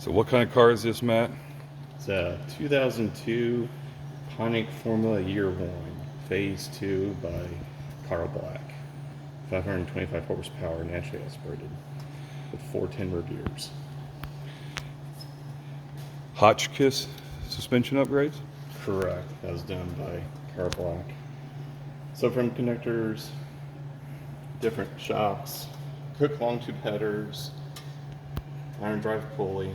So what kind of car is this, Matt? It's a 2002 Firebird Formula Year 1, Phase 2 by Carl Black. 525 horsepower, naturally aspirated, with 410 gears. Hotchkiss suspension upgrades? Correct. That was done by Carl Black. Subframe connectors, different shocks, Cook long tube headers, iron drive pulley,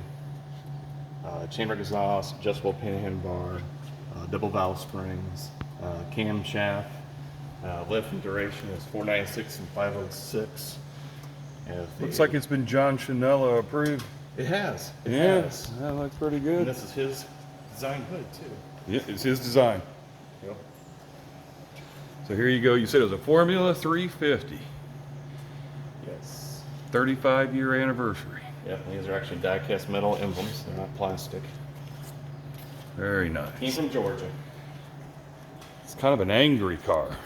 chamber exhaust, adjustable panhandle bar, double valve springs, camshaft. Lift and duration is 496 and 506. Looks like it's been John Chanella approved. It has. It Yeah, has. that looks pretty And good. this is his design hood too. Yeah, it's his design. Yep. So here you go. You said it was a Formula 350. Yes. 35-year anniversary. Yep. These are actually die-cast metal emblems. They're not plastic. Very Came nice. from Georgia. It's kind of an angry car.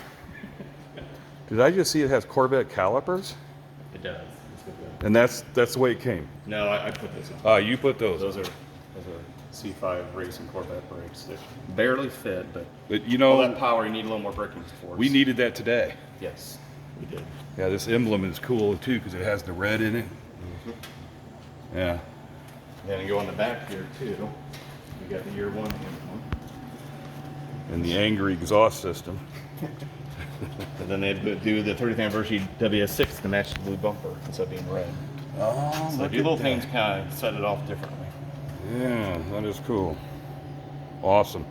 Did I just see it has Corvette calipers? It does. And that's the way it came. No, I put this on. Ah, you put those. Those are C5 racing Corvette brakes. They barely fit, but But all that power, you need a little more braking force. we needed that today. Yes, we did. Yeah, this emblem is cool too because it has the red in it. Yeah. Then you go on the back here too. You got the year 1 emblem. And the angry exhaust system. And then they had to do the 30th anniversary WS6 to match the blue bumper instead of being red. Oh, So a few little things kind of set it off differently. Yeah, that is cool. Awesome.